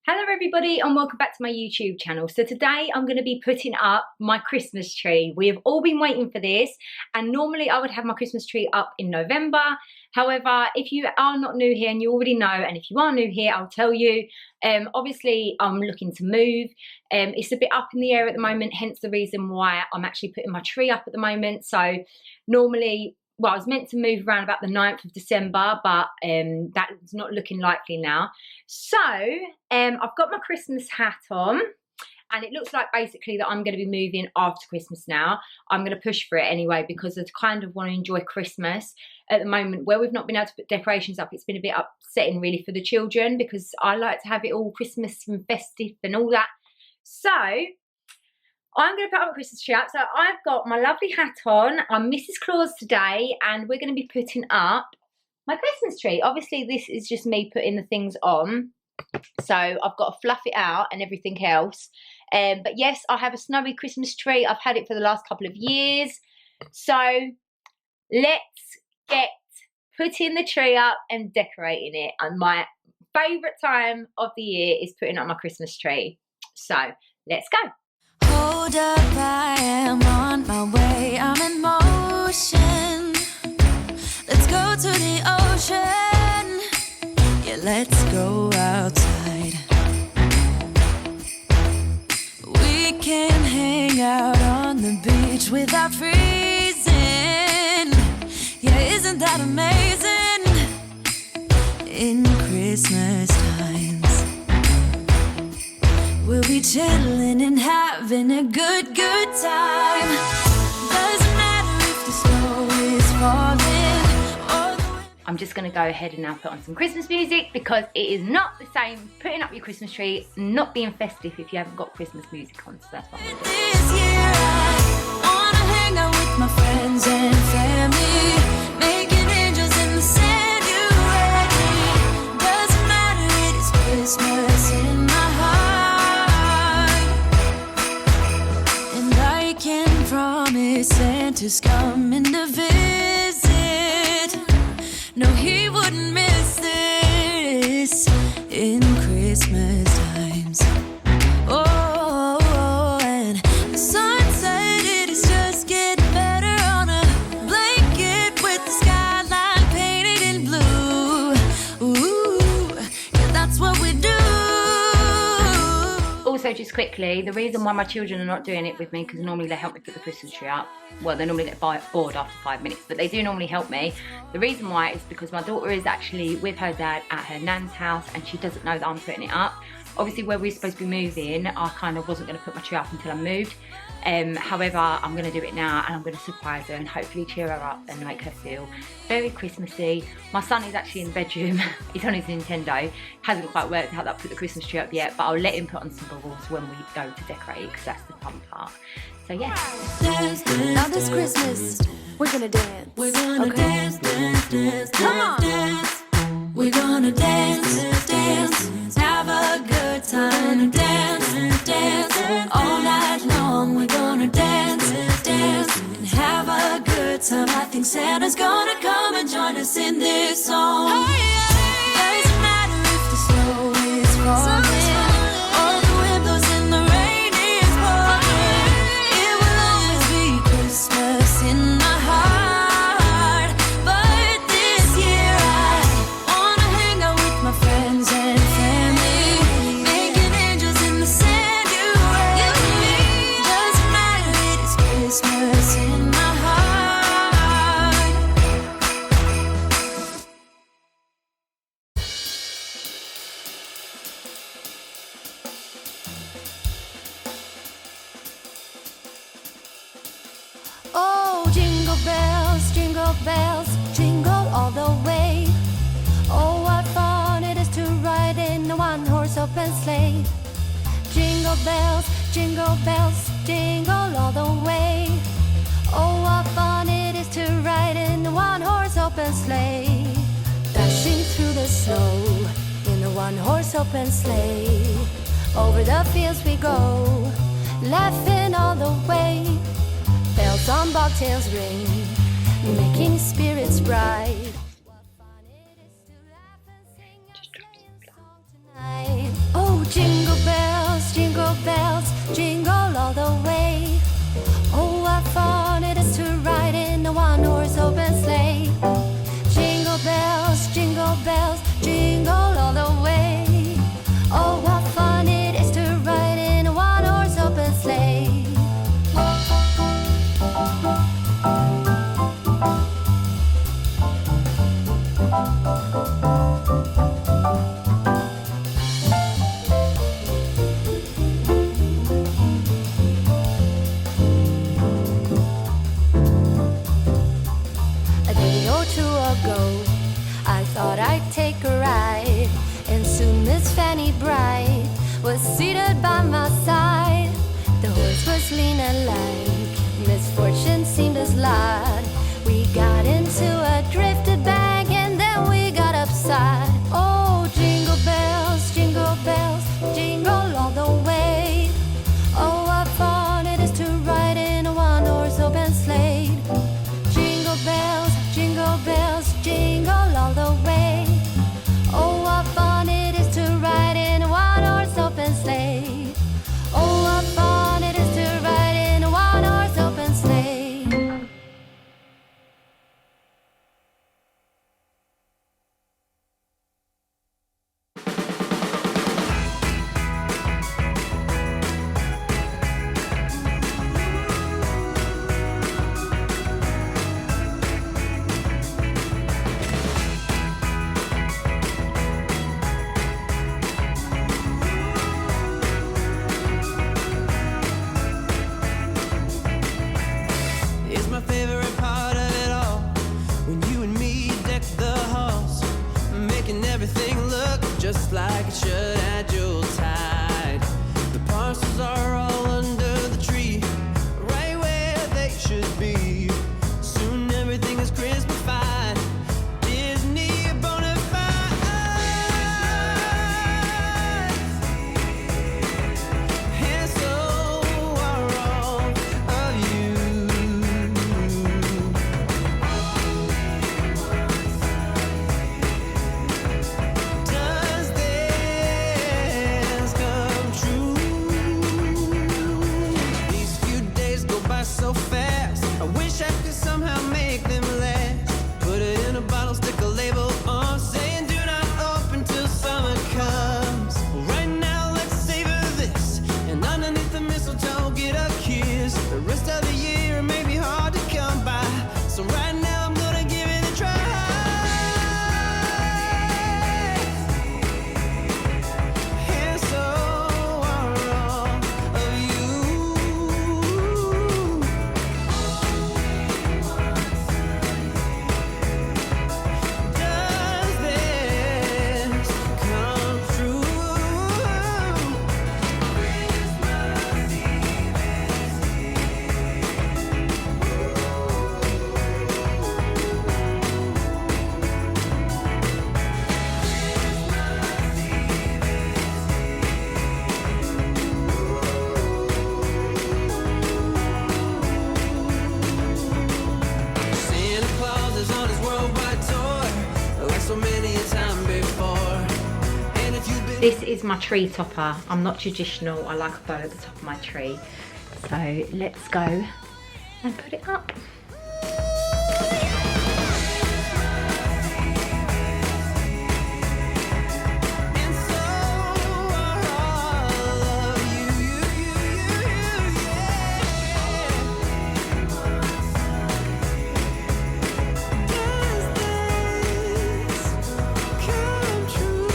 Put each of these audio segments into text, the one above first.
Hello everybody and welcome back to my YouTube channel. So today I'm going to be putting up my Christmas tree. We have all been waiting for this, and normally I would have my Christmas tree up in November. However, if you are not new here and you already know, and if you are new here, I'll tell you, obviously I'm looking to move. It's a bit up in the air at the moment, hence the reason why I'm actually putting my tree up at the moment. So normally, well, I was meant to move around about the 9th of December, but that's not looking likely now. So I've got my Christmas hat on, and it looks like basically that I'm going to be moving after Christmas now. I'm going to push for it anyway because I kind of want to enjoy Christmas at the moment. Where we've not been able to put decorations up, it's been a bit upsetting really for the children because I like to have it all Christmas and festive and all that. So I'm going to put up a Christmas tree up. So I've got my lovely hat on. I'm Mrs. Claus today, and we're going to be putting up my Christmas tree. Obviously, this is just me putting the things on. So I've got to fluff it out and everything else. But yes, I have a snowy Christmas tree. I've had it for the last couple of years. So let's get putting the tree up and decorating it. And my favourite time of the year is putting up my Christmas tree. So let's go. Hold up, I am on my way, I'm in motion. Let's go to the ocean. Yeah, let's go outside. We can hang out on the beach without freezing. Yeah, isn't that amazing? In Christmas times we'll be chilling and having a good time. Doesn't matter if the snow is falling or the... I'm just going to go ahead and now put on some Christmas music because it is not the same putting up your Christmas tree, not being festive if you haven't got Christmas music on. So that's what I'm doing. This year I wanna hang out with my friends and family, making angels in the sand. You ready? Doesn't matter, it is Christmas in my heart. And I can promise Santa's coming to visit. No, he wouldn't miss this in Christmas times. Oh, and the sunset, it is just getting better on a blanket with the skyline painted in blue. Ooh, yeah, that's what we do. Also, just quickly, the reason why my children are not doing it with me, because normally they help me put the Christmas tree up. Well, they normally get bored after 5 minutes, but they do normally help me. The reason why is because my daughter is actually with her dad at her nan's house, and she doesn't know that I'm putting it up. Obviously, where we were supposed to be moving, I kind of wasn't going to put my tree up until I moved. However, I'm going to do it now, and I'm going to surprise her and hopefully cheer her up and make her feel very Christmassy. My son is actually in the bedroom. He's on his Nintendo. Hasn't quite worked out that I put the Christmas tree up yet, but I'll let him put on some bubbles when we go to decorate because that's the fun part. So yeah. Now this Christmas, we're gonna dance. We're gonna dance, dance, dance, come on. Dance. We're gonna dance, dance, have a good time. Dance, dance, all night long. We're gonna dance, dance, and have a good time. I think Santa's gonna come and join us in this song. Doesn't matter if the snow is falling. Oh, jingle bells, jingle all the way. Oh, what fun it is to ride in a one-horse open sleigh. Jingle bells, jingle all the way. Oh, what fun it is to ride in a one-horse open sleigh. Dashing through the snow in a one-horse open sleigh. Over the fields we go, laughing all the way. Bells on bobtails ring, making spirits bright. What fun it is to laugh and sing a Christmas song tonight. Oh, slide. We got into a drifted bank and then we got upside. Oh, jingle bells, jingle all the way. Oh, what fun it is to ride in a one-horse open sleigh. Jingle bells, jingle all the way. Oh, what fun it is to ride in a one-horse open sleigh. Oh, what fun it is to ride in a one-horse open sleigh. It's my favorite part of it all, when you and me deck the halls, making everything look just like it should at Yuletide. The parcels are all under the tree, right where they should be. Soon everything is Christmas-fied, Disney bona fide. And so are all of you. Does this come true? These few days go by so fast, I wish I could somehow make them last. Put it in a bottle, stick a label on, saying do not open till summer comes. Right now let's savor this, and underneath the mistletoe get a kiss. The rest of the year may be hard to come by, so right now I'm gonna give it a try. And so are all of you. Does this come true? Santa Claus is on his worldwide tour, like so many a time before. And if you've been This is my tree topper. I'm not traditional. I like a bow at the top of my tree. So let's go and put it up. And so are all of you, Does this come true?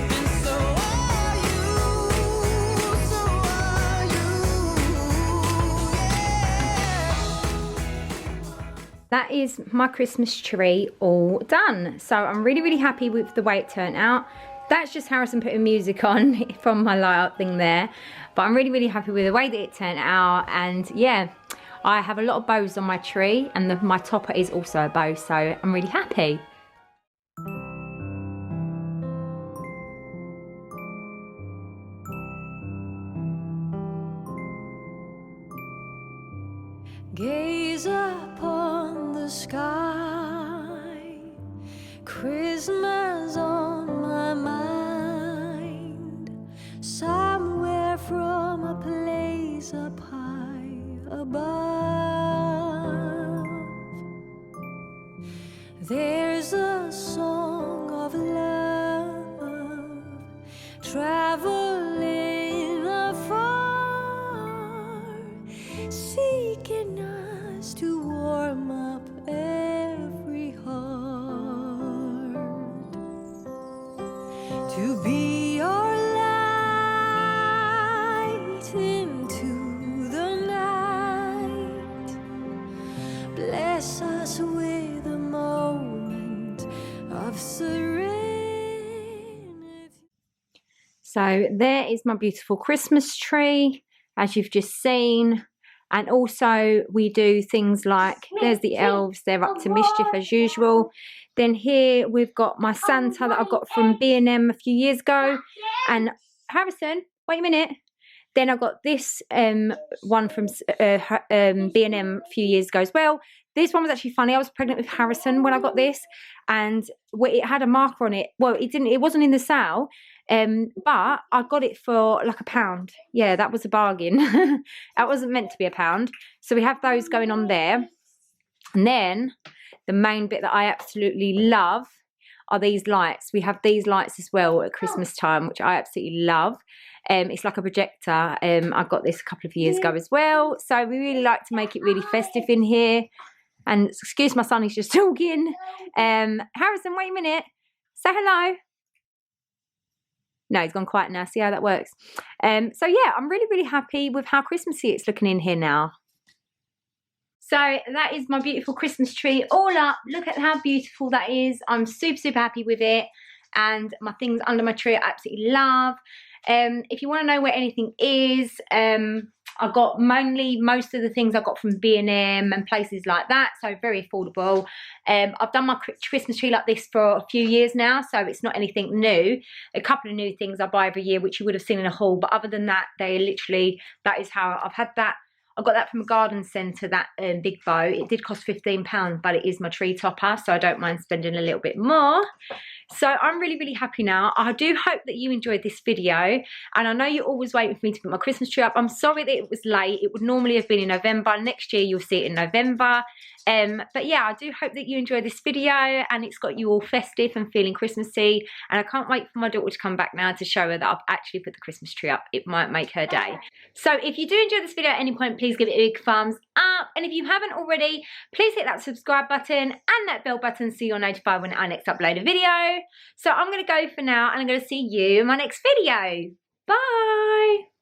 And so are you, That is my Christmas tree all done. So I'm really happy with the way it turned out. That's just Harrison putting music on from my light up thing there. But I'm really happy with the way that it turned out. And yeah, I have a lot of bows on my tree, and my topper is also a bow, so I'm really happy. Gaze upon the sky, Christmas on my mind. Somewhere from a place up high above, there's a song of love traveling afar, seeking us to warm up every heart, to be your light into the night. Bless us with a moment of serenity. So there is my beautiful Christmas tree, as you've just seen. And also we do things like, there's the elves, they're up to mischief as usual. Then here we've got my Santa that I got from B&M a few years ago. And Harrison, wait a minute. Then I got this one from B&M a few years ago as well. This one was actually funny. I was pregnant with Harrison when I got this, and it had a marker on it. Well, it wasn't in the sale, but I got it for like £1. Yeah, that was a bargain. That wasn't meant to be £1. So we have those going on there. And then the main bit that I absolutely love are these lights. We have these lights as well at Christmas time, which I absolutely love. It's like a projector. I got this a couple of years ago as well. So we really like to make it really festive in here. And excuse my son, he's just talking. Harrison, wait a minute. Say hello. No, he's gone quiet now. See how that works. So yeah, I'm really, really happy with how Christmassy it's looking in here now. So that is my beautiful Christmas tree all up. Look at how beautiful that is. I'm super, super happy with it. And my things under my tree I absolutely love. If you want to know where anything is, I got most of the things I got from B&M and places like that, so very affordable. I've done my Christmas tree like this for a few years now, so it's not anything new. A couple of new things I buy every year, which you would have seen in a haul, but other than that, that is how I've had that. I got that from a garden centre, that big bow. It did cost £15, but it is my tree topper, so I don't mind spending a little bit more. So I'm really, really happy now. I do hope that you enjoyed this video. And I know you're always waiting for me to put my Christmas tree up. I'm sorry that it was late. It would normally have been in November. Next year you'll see it in November. But yeah, I do hope that you enjoyed this video and it's got you all festive and feeling Christmassy. And I can't wait for my daughter to come back now to show her that I've actually put the Christmas tree up. It might make her day. So if you do enjoy this video at any point, please give it a big thumbs up. And if you haven't already, please hit that subscribe button and that bell button so you're notified when I next upload a video. So I'm going to go for now and I'm going to see you in my next video. Bye.